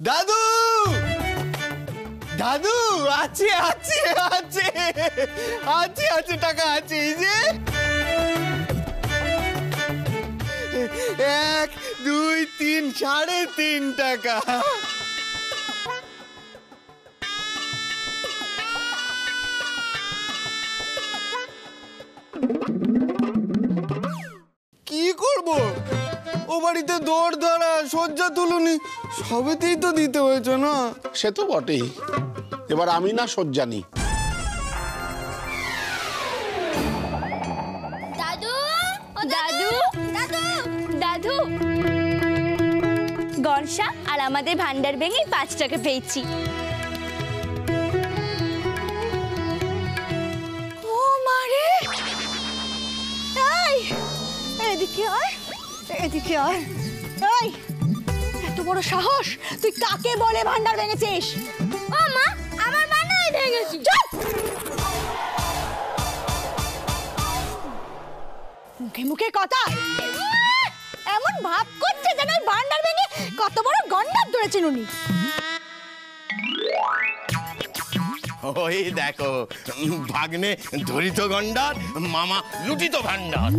দাদু দাদু আছে আছে আছে আছে আছে টাকা আছে, এই যে 1 2 3 3.5 টাকা। কি করব, ও বাড়িতে দৌড় ধরা সজ্জা তুলুনি সবেতেই তো দিতে হয়েছে না। সে তো বটেই, এবার আমি না সজ্জানি। দাদু দাদু দাদু দাদু গনসা আর আমাদের ভান্ডার ভেঙে 5 টাকা পেয়েছি। ও মারে, এই এদিকে আয়, এদিকে আয়। এই এত বড় সাহস, তুই কাকে বলে ভান্ডার ভেঙেছিস? ও মা, আমার ভান্ডার ভেঙেছি। চুপ, মুখে মুখে কথা, এমন ভাব করছে যেন ভান্ডার ভেঙে কত বড় গন্ডার ধরেছেন উনি। ওই দেখো ভাগ্নে ধরিত গন্ডার, মামা লুটিত ভান্ডার।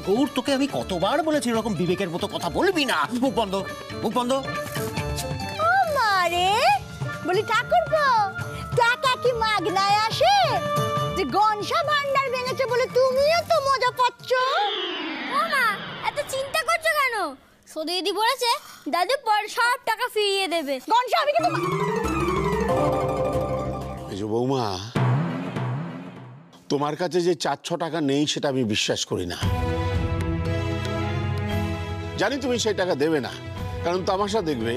গৌর, তোকে আমি কতবার বলেছি এরকম বিবেকের মতো কথা বলবি না। মুখ বন্ধ, মুখ বন্ধ। ও মারে, বলি ঠাকুরপো, টাকা কি মাগনায় আসে? যে গনসা ভান্ডার ভেঙেছে বলে তুমিও তো মজা পাচ্ছ। ও মা, এত চিন্তা করছো কেন? সদে দিদি বলেছে দাদু পর সব টাকা ফিরিয়ে দেবে। গনসা, আমি কিন্তু এই যে বৌমা, তোমার কাছে যে 4-6 টাকা নেই সেটা আমি বিশ্বাস করি না। জানি তুমি সেই টাকা দেবে না, কারণ তামাশা দেখবে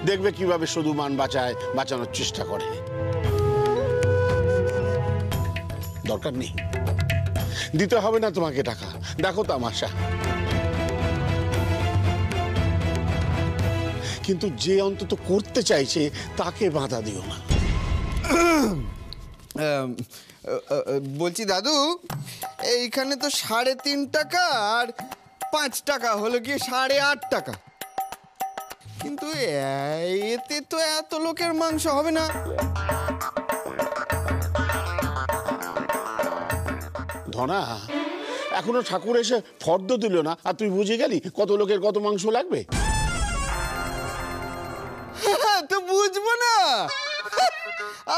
দেখবে কিভাবে শুধু মান বাঁচানোর চেষ্টা করে। দরকার নেই, দিতে হবে না তোমাকে টাকা, দেখো তামাশা। কিন্তু যে অন্তত করতে চাইছে তাকে বাধা দিও না। বলছি দাদু, এইখানে তো 3.5 টাকা আর 5 টাকা হলো কি 8.5 টাকা, কিন্তু এতে তো এত লোকের মাংস হবে না। ধনা, এখনো ঠাকুর এসে ফর্দ দিল না আর তুই বুঝে গেলি কত লোকের কত মাংস লাগবে? তো বুঝবো না,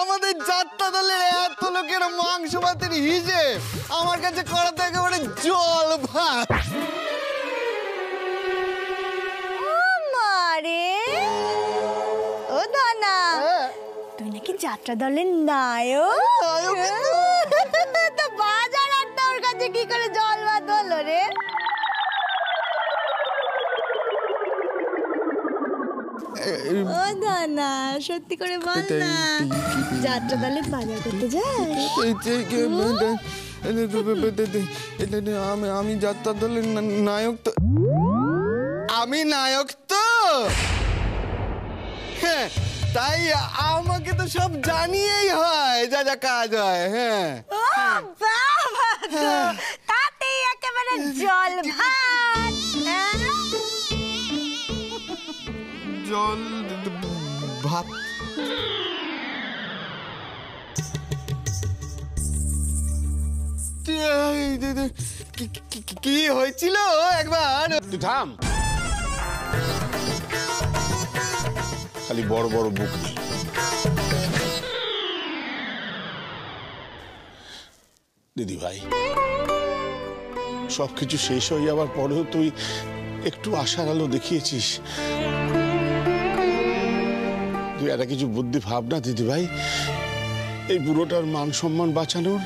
আমাদের যাত্রা দলের এত লোকের মাংস ভাতের হিসেব আমার কাছে করা তো একেবারে জল ভাত। ও মারে, ও দানা, তুই নাকি যাত্রা দলের নায়ক? তো বাজার আর তোর কাছে কি করে জল ভাত হলো রে? ও দানা, সত্যি করে বল না, যাত্রা দলে বাজার করতে যাস? আমি যাত্রা দলের নায়ক তো, আমি নায়ক তো, হ্যাঁ, তাই আমাকে তো সব জানিয়েই হয় যা যা কাজ হয়। হ্যাঁ, ও বাবা, তাতেই একেবারে জল ভাত। জল ভাত। কি হয়েছিল একবার? তুই থাম, খালি বড় বড় বুক নেই। দিদি ভাই, সবকিছু শেষ হয়ে যাওয়ার পরেও তুই একটু আশার আলো দেখিয়েছিস। তুই একটা কিছু বুদ্ধি ভাব না দিদি ভাই, এই বুড়োটার মান সম্মান বাঁচানোর।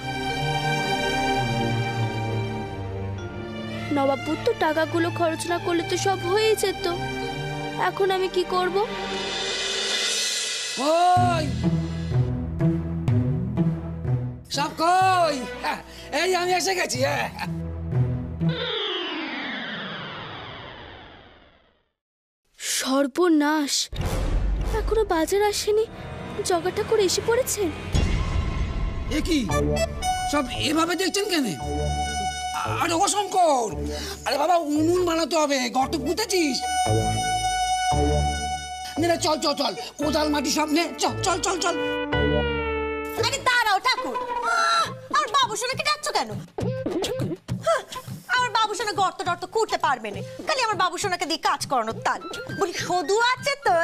নবাবপুর তো টাকাগুলো খরচ না করলে তো সব হয়ে যেত। এখন আমি কি করব? ওই সব কই? এই আমি এসে গেছি। সর্বনাশ, এখনো বাজার আসেনি, জগাটা করে এসে পড়েছেন। এ কি সব এভাবে দেখছেন কেন? আরে ও শঙ্কর, আরে বাবা উনুন বানাতে হবে, গর্ত পুঁতেছিস? না চল চল চল, কোদাল মাটি সব নে, চল চল চল চল। আরে দাঁড়াও ঠাকুর, আমার বাবুসোনাকে ডাকছো কেন? আমার বাবুসোনা গর্ত টর্ত করতে পারবে না, খালি আমার বাবুসোনাকে দিয়ে কাজ করানোর তাল। বলি সদু আছে তো,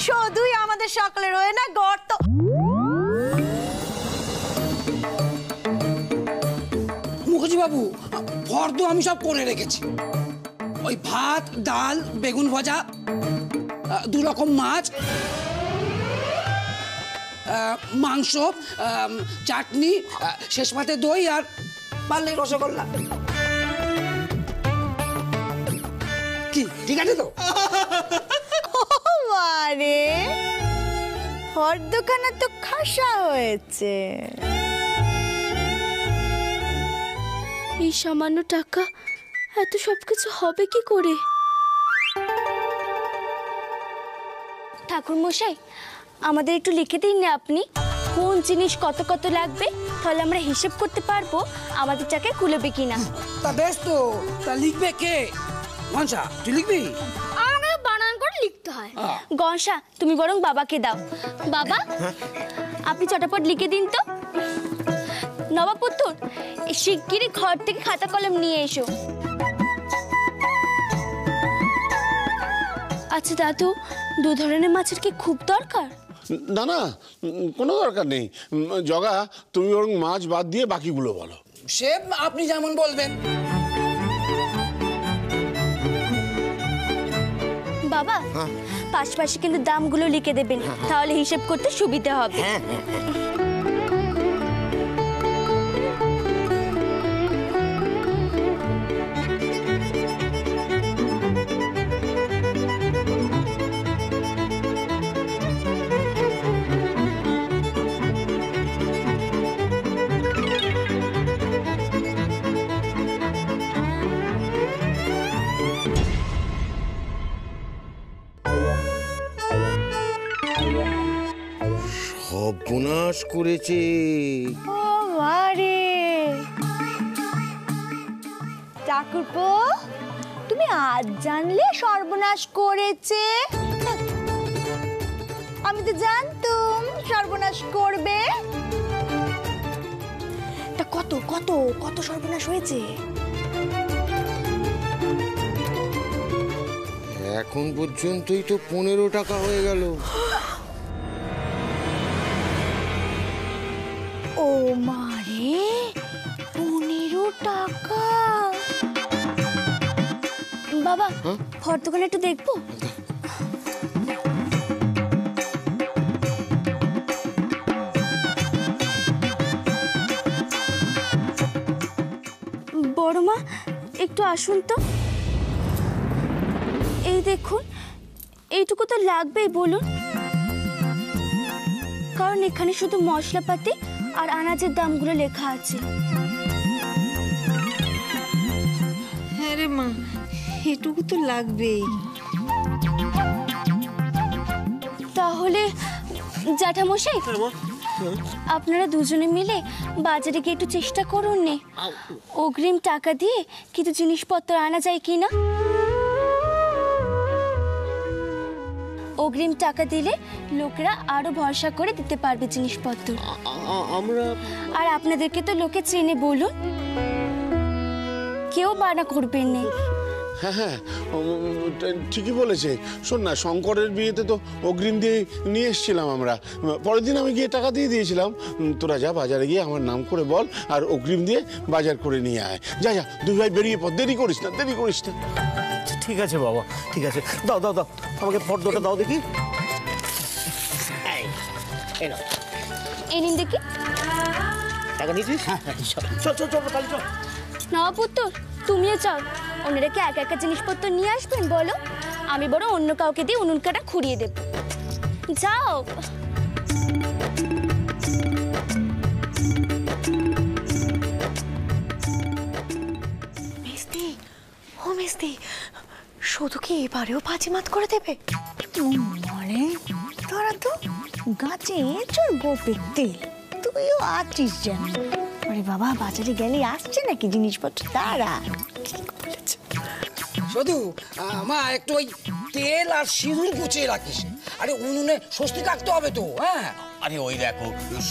সদুই আমাদের সকলের হয়ে না গর্ত। মুখার্জি বাবু, ফর্দ আমি সব করে রেখেছি। ওই ভাত, ডাল, বেগুন ভাজা, 2 রকম মাছ, মাংস, চাটনি, শেষ পাতে দই, আর পারলে রসগোল্লা। কি ঠিক আছে তো? আরে ফর্দখানা তো খাসা হয়েছে। এই সামান্য টাকা এত সবকিছু হবে কি করে? ঠাকুর মশাই, আমাদের একটু লিখে দিন না আপনি, কোন জিনিস কত কত লাগবে, তাহলে আমরা হিসেব করতে পারবো আমাদের টাকায় কুলবে কিনা। তা বেশ তো, তা লিখবে কে? মনসা, তুই লিখবি? আমাকে বানান করে লিখতে হয়। গনসা, তুমি বরং বাবাকে দাও। বাবা, আপনি চটাপট লিখে দিন তো। নবাবপুত্র, শিগগিরই ঘর থেকে খাতা কলম নিয়ে এসো। আচ্ছা দাদু, 2 ধরনের মাছের কি খুব দরকার? না না, কোনো দরকার নেই। জগা, তুমি বরং মাছ বাদ দিয়ে বাকিগুলো বলো। সে আপনি যেমন বলবেন। বাবা, পাশাপাশি কিন্তু দামগুলো লিখে দেবেন, তাহলে হিসেব করতে সুবিধা হবে। সর্বনাশ করেছে। ও আরে ঠাকুরপো, তুমি আজ জানলে সর্বনাশ করেছে? আমি তো জানতুম সর্বনাশ করবে। তা কত কত কত সর্বনাশ হয়েছে? এখন পর্যন্তই তো 15 টাকা হয়ে গেল। ও মারে, 15 টাকা! বাবা, ফর্দখানা একটু দেখবো? বড় মা, একটু আসুন তো। এই দেখুন, এইটুকু তো লাগবেই বলুন, কারণ এখানে শুধু মশলাপাতি আর আনাজের দামগুলো লেখা আছে। হ্যাঁ রে মা, এটুকু তো লাগবেই। তাহলে জ্যাঠামশাই, আপনারা দুজনে মিলে বাজারে গিয়ে একটু চেষ্টা করুন নে, অগ্রিম টাকা দিয়ে কিছু জিনিসপত্র আনা যায় কিনা। অগ্রিম টাকা দিলে লোকেরা আরো ভরসা করে দিতে পারবে জিনিসপত্র। আমরা আর আপনাদেরকে তো লোকে চেনে, বলুন, কেউ বানা করবেন না। হ্যাঁ হ্যাঁ, ঠিকই বলেছে। শোন না, শঙ্করের বিয়েতে তো অগ্রিম দিয়ে নিয়ে এসেছিলাম আমরা। পরের দিন আমি গিয়ে টাকা দিয়ে দিয়েছিলাম। তোরা যা বাজারে গিয়ে আমার নাম করে বল, আর অগ্রিম দিয়ে বাজার করে নিয়ে আয়। যা যা, 2 ভাই বেরিয়ে পড়, দেরি করিস না, দেরি করিস না। ঠিক আছে বাবা, ঠিক আছে। দাও দাও দাও, আমাকে ফর্দটা দাও দেখি। এই নিন দেখি। টাকা নিয়েছিস? চল চল চল, কাল চল। নবাবপুত্র, তুমিও চল। ওনারা কি একা একা জিনিসপত্র নিয়ে আসবেন বলো? আমি বড় অন্য কাউকে দিয়ে উনুন কাটা খুঁড়িয়ে দেব। যাও। মেজদি, ও মেজদি, শুধু কি এবারেও বাজিমাত করে দেবে? মানে তোরা তো গাছে এঁচড় গোপের তেল, তুইও আছিস যেন। আরে আরে বাবা, বাজারে গেলে আসছে নাকি জিনিসপত্র, তারা ঠিক বলেছ। শুধু মা একটু ওই তেল আর সিঁদুর গুছিয়ে রাখিস। আরে উনুনে স্বস্তি থাকতে হবে তো। হ্যাঁ, আরে ওই দেখো,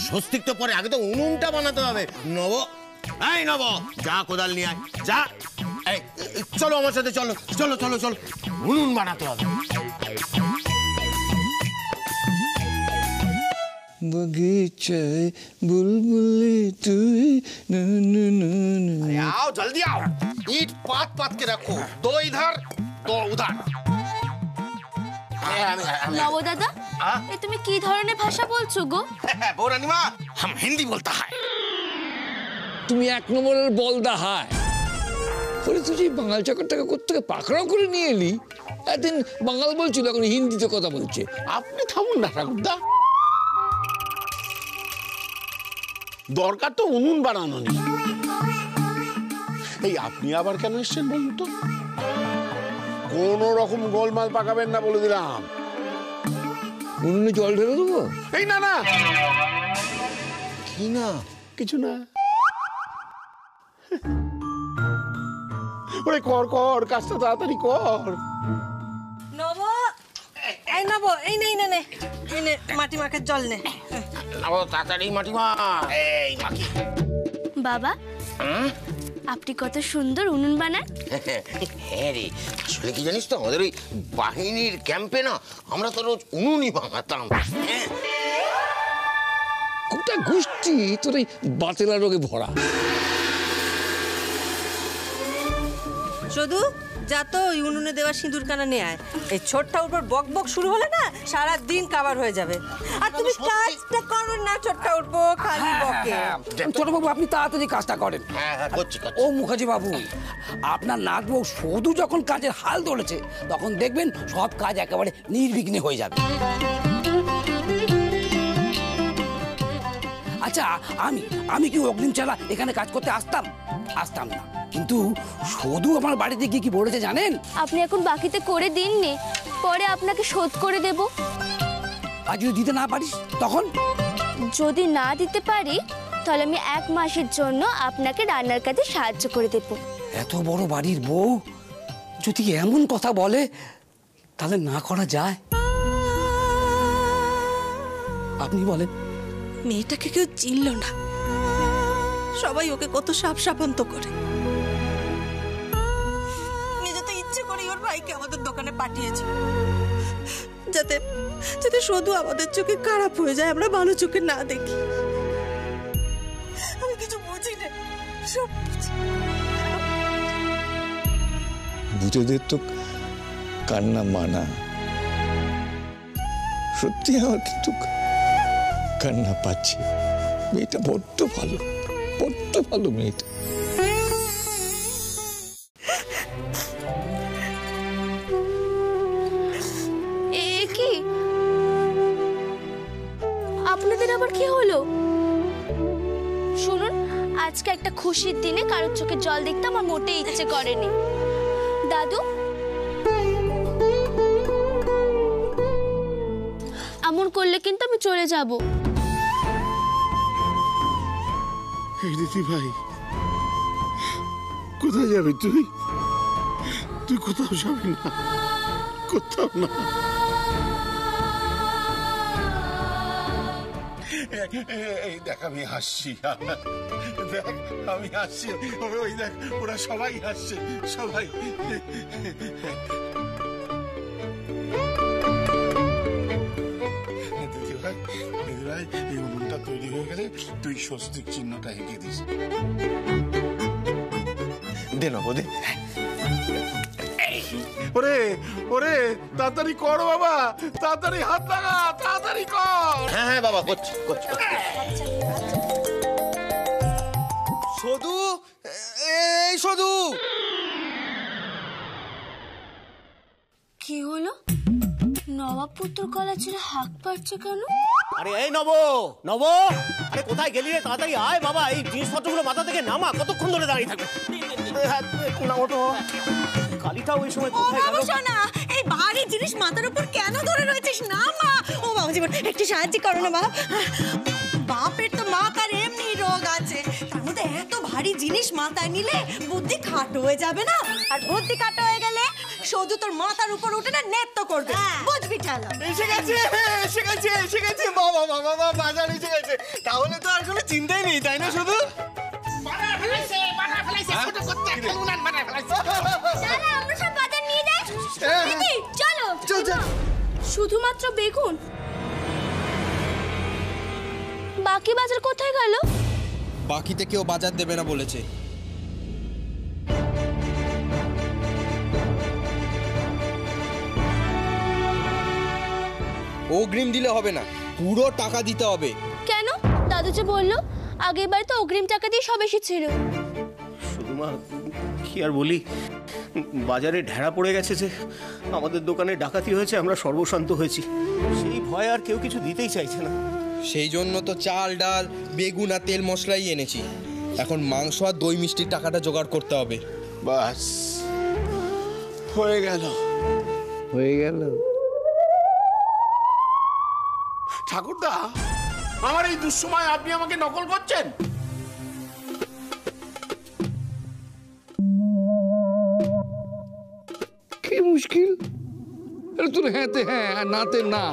স্বস্তিক তো পরে, আগে তো উনুনটা বানাতে হবে। নব, এই নব, যা কোদাল নিয়ে আয়, যা। এই চলো আমার সাথে, চলো চলো চলো চলো, উনুন বানাতে হবে। बगीचाए बुलबुली तुई आओ जल्दी आओ, ईट पात पात के रखो, दो इधर दो उधर। নব দাদা, এ তুমি কি ধরনের ভাষা বলছো গো? वो रानीमा, हम हिंदी बोलता है। তুমি এক নম্বরের বলদা হায় বলে তুই যে বাঙাল চাকরটাকে কোত্থেকে পাকড়াও করে নিয়ে এলি। একদিন বাঙাল বলছিল, এখন হিন্দিতে কথা বলছে। আপনি থামুন না ঠাকুরদা, দরকার তো উনুন বানানো নেই। এই আপনি আবার কেন এসছেন বলুন তো? কোন রকম গোলমাল পাকাবেন না বলে দিলাম। উনুনে জল ঢেলে দেবো? এই না না, কি না, কিছু না। ওরে কর কর, কাজটা তাড়াতাড়ি কর। নব, এই নব, এই নে নে নে, এই নে মাটি মাখার জল নে। ও তাড়াতাড়ি মাটিমা, এই মাটি। বাবা, আপনি কত সুন্দর উনুন বানান। হ্যাঁ রে, আসলে কি জানিস তো, আমাদের ওই বাহিনীর ক্যাম্পে না আমরা তো রোজ উনুনই বানাতাম। গোটা গোষ্ঠী তোর এই বাতেলা রোগে ভরা। শুধু যা তো ওই উনুনে দেওয়া সিঁদুর কানা নিয়ে আয়। এই ছোটটার উপর বক বক শুরু হলে না সারা দিন কাবার হয়ে যাবে। আর তুমি কাজটা করো না, ছোটটা উঠবো খালি বকে। ছোট বাবু, আপনি তাড়াতাড়ি কাজটা করেন। হ্যাঁ হ্যাঁ, করছি ও মুখার্জি বাবু, আপনার নাত বউ শুধু যখন কাজের হাল ধরেছে, তখন দেখবেন সব কাজ একেবারে নির্বিঘ্নে হয়ে যাবে। আচ্ছা, আমি কি অগ্রিম ছাড়া এখানে কাজ করতে আসতাম না, কিন্তু শুধু আমার বাড়িতে গিয়ে কি বলেছে জানেন? আপনি এখন বাকিতে করে দিননি, পরে আপনাকে শোধ করে দেব। আর যদি দিতে না পারিস তখন? যদি না দিতে পারি তাহলে আমি 1 মাসের জন্য আপনাকে রান্নার কাজে সাহায্য করে দেব। এত বড় বাড়ির বউ যদি এমন কথা বলে, তাহলে না করা যায়? আপনি বলেন। মেয়েটাকে কেউ চিনল না, সবাই ওকে কত সাপ সাপান্ত করে। নিজে তো ইচ্ছে করে ওর ভাইকে আমাদের দোকানে পাঠিয়েছে, যাতে যাতে শুধু আমাদের চোখে খারাপ হয়ে যায়, আমরা ভালো চোখে না দেখি। আমি কিছু বুঝি না, সব বুঝি। বুঝেদের তো কান্না মানা। সত্যি আমার কিন্তু কান্না পাচ্ছে। মেয়েটা বড্ড ভালো মেয়েটা। কি আপনাদের আবার কি হলো? শুনুন, আজকে একটা খুশির দিনে কারোর চোখে জল দেখতে আমার মোটেই ইচ্ছে করেনি। দাদু, এমন করলে কিন্তু আমি চলে যাব। এই দিদি ভাই, কোথায় যাবি তুই? তুই কোথাও যাবি না, কোথাও না। এই দেখ আমি হাসছি, দেখ আমি হাসছি, ওই দেখ ওরা সবাই হাসছে, সবাই। দিদি ভাই এই উনুনটা তৈরি হয়ে গেলে তুই স্বস্তিক চিহ্নটা এঁকে দিস। দে না দে। ওরে ওরে, তাড়াতাড়ি কর বাবা, তাড়াতাড়ি হাত লাগা, তাড়াতাড়ি কর। হ্যাঁ হ্যাঁ বাবা, করছি। সদু, এই সদু। কি হলো? নবাব পুত্র গলা ছেড়ে হাঁক পাচ্ছে কেন? আরে এই নব, আরে কোথায় গেলি রে? তাড়াতাড়ি আয় বাবা, এই জিনিসপত্রগুলো মাথা থেকে নামা। কতক্ষণ ধরে দাঁড়িয়ে থাকবে? না ওঠো, কালিটা ওই সময় কোথায় গেল? না, এই ভারী জিনিস মাথার উপর কেন ধরে রয়েছিস? না মা, ও বাবা জীবন, একটু সাহায্য করো না বাপ। বাপের তো মাথার এমনি রোগ আছে, তার মধ্যে জিনিস মাথায় নিলে বুদ্ধি খাটো হয়ে যাবে না? আর বুদ্ধি খাটো হয়ে গেলে শুধু তোর মাথার উপর উঠে না নেত্য করবে, বুঝবি ঠালো? এসে গেছে বাবা বাবা বাবা, বাজার এসে গেছে। তাহলে তো আর কোনো চিন্তাই নেই, তাই না? শুধু আমরা সব বাজার নিয়ে যাই। দিদি চলো। শুধুমাত্র বেগুন, বাকি বাজার কোথায় গেল? বাকিতে কেউ বাজার দেবে না বলেছে। অগ্রিম দিলে হবে না, পুরো টাকা দিতে হবে। কেন? দাদু যে বললো আগের বার তো অগ্রিম টাকা দিয়ে সব এসেছিল। শুধু মা, কি আর বলি, বাজারে ঢেড়া পড়ে গেছে যে আমাদের দোকানে ডাকাতি হয়েছে, আমরা সর্বশান্ত হয়েছি। সেই ভয় আর কেউ কিছু দিতেই চাইছে না। সেই জন্য তো চাল ডাল বেগুন আর তেল মশলাই এনেছি। এখন মাংস আর দই মিষ্টির টাকাটা জোগাড় করতে হবে। বাস হয়ে গেল। ঠাকুরদা, আমার এই দুঃসময় আপনি আমাকে নকল করছেন? কি মুশকিল! তোর হ্যাঁতে হ্যাঁ আর নাতে না,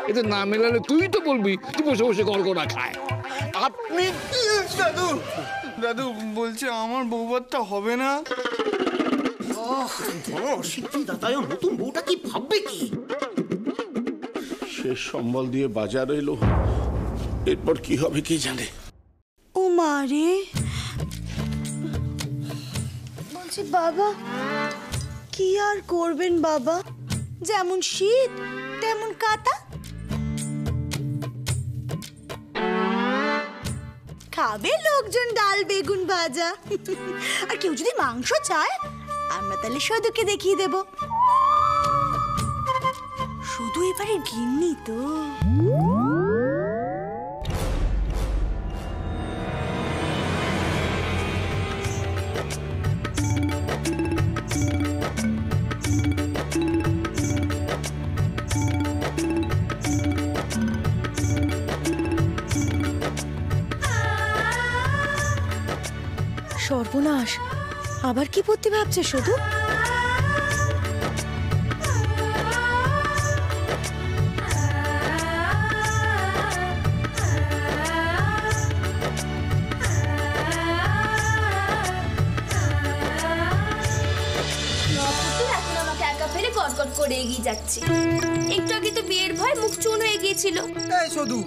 এতে না মেলালে তুই তো বলবি তুই বসে বসে গড়গড়া খায়। আপনি দাদু দাদু বলছে আমার বউবারটা হবে না। নতুন বউটা কি ভাববে কি? শেষ সম্বল দিয়ে বাজার এলো, এরপর কি হবে কে জানে। ও মা রে, বলছি বাবা কি আর করবেন বাবা, যেমন শীত তেমন কাঁটা। খাবে লোকজন ডাল বেগুন ভাজা, আর কেউ যদি মাংস চায় আমরা তাহলে সদুকে দেখিয়ে দেব। শুধু এবারে গিন্নি তো। সর্বনাশ, আবার কি পড়তে ভাবছে শুধু? করে এগিয়ে যাচ্ছে। একটু আগে তো বিয়ের ভয় মুখ চুন হয়ে গিয়েছিল। এই শুধু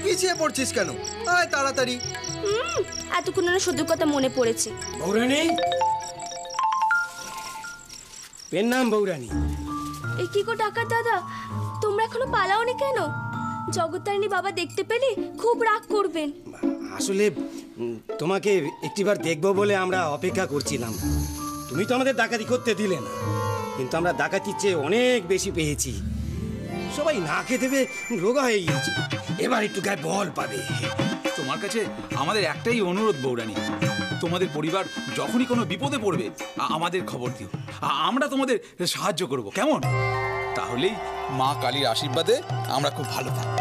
পিছিয়ে পড়ছিস কেন? আয় তাড়াতাড়ি। এতক্ষণ না শুধু কথা মনে পড়েছে। বৌরানী, পেন নাম বৌরানী। এই কি গো ডাকাত দাদা, তোমরা এখনো পালাওনি কেন? জগত্তারিণী বাবা দেখতে পেলে খুব রাগ করবেন। আসলে তোমাকে একটিবার দেখবো বলে আমরা অপেক্ষা করছিলাম। তুমি তো আমাদের ডাকাতি করতে দিলে না, কিন্তু আমরা ডাকাতির চেয়ে অনেক বেশি পেয়েছি। সবাই না খেতে পেয়ে রোগা হয়ে গিয়েছি, এবার একটু গায়ে বল পাবে। তোমার কাছে আমাদের একটাই অনুরোধ বৌরানী, তোমাদের পরিবার যখনই কোনো বিপদে পড়বে আমাদের খবর দিও, আমরা তোমাদের সাহায্য করব, কেমন? তাহলেই মা কালীর আশীর্বাদে আমরা খুব ভালো থাকব।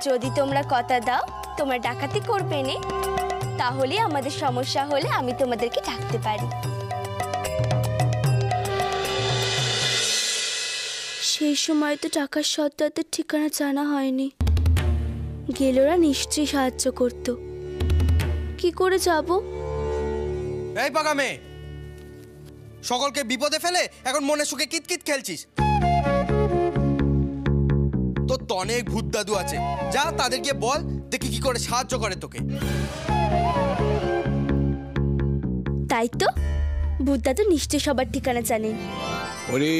যদি তোমরা কথা দাও তোমরা ডাকাতি করবে না, তাহলে আমাদের সমস্যা হলে আমি তোমাদেরকে ডাকতে পারি। সেই সময় তো টাকার সত্ত্বেও ঠিকানা জানা হয়নি, গেলোরা নিশ্চয়ই সাহায্য করত। কি করে যাব? এই পাকা মেয়ে, সকলকে বিপদে ফেলে এখন মনে সুখে কিতকিত খেলছিস। তোর তো অনেক ভূত দাদু আছে, যা তাদেরকে বল দেখি কি করে সাহায্য করে তোকে। তাই তো, ভূত দাদু নিশ্চয়ই সবার ঠিকানা জানেন। ওরে,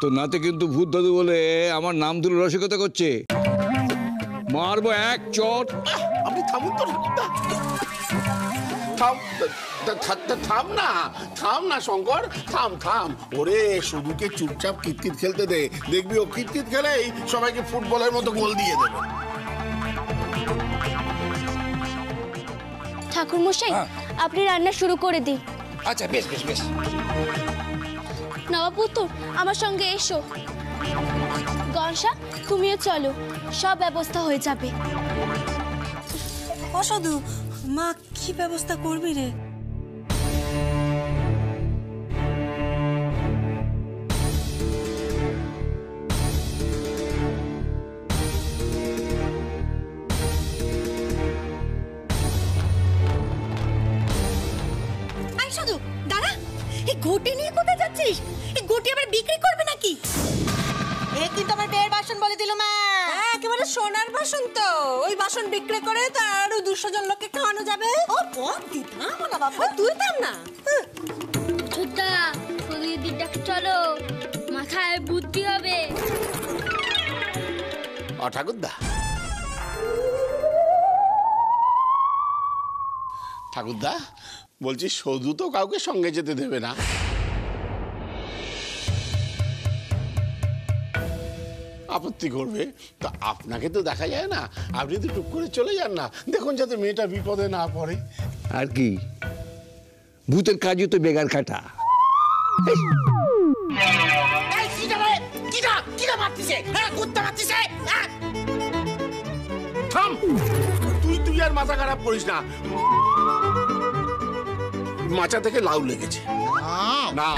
তো নাতে কিন্তু ভূত দাদু বলে আমার নাম তুলে রসিকতা করছে, মারবো এক চট। আপনি থামুন তো ঠাকুরদা, থাম থাম না, থাম না শঙ্কর, থাম থাম। ওরে শুধুকে চুপচাপ কিতকিত খেলতে দে, দেখবি ও কিতকিত খেলেই সবাইকে ফুটবলের মতো গোল দিয়ে দেবে। ঠাকুর মশাই, আপনি রান্না শুরু করে দিন। আচ্ছা, বেশ বেশ বেশ। নবাবপুত্র, আমার সঙ্গে এসো। গনসা, তুমিও চলো, সব ব্যবস্থা হয়ে যাবে। অসাধু, মা কি ব্যবস্থা করবি রে? আই সাধু দাঁড়া, এই ঘটি নিয়ে কোথায় যাচ্ছিস? এই ঘটি আবার বিক্রি করবে নাকি? এ কিন্তু আমার বিয়ের বাসন বলে দিল মা। হ্যাঁ, একেবারে সোনার বাসন তো। ওই বাসন বিক্রি করে তো আরো 200 জন লোককে খাওয়ানো যাবে। ও পথ দিতাম না বাবা। তুই দাম না। ছোট্টা ওদিকে দিকটা চলো, মাথায় বুদ্ধি হবে। ঠাকুরদা, ঠাকুরদা বলছি সধু তো কাউকে সঙ্গে যেতে দেবে না। আপত্তি করবে তো আপনাকে তো দেখা যায় না, আপনি তো টুক করে চলে যান না, দেখুন যাতে মেয়েটা বিপদে না পড়ে। আর কি, ভূতের কাজও তো বেগার কাটা। থাম, তুই আর মাথা খারাপ করিস না। মাচা থেকে লাউ লেগেছে না।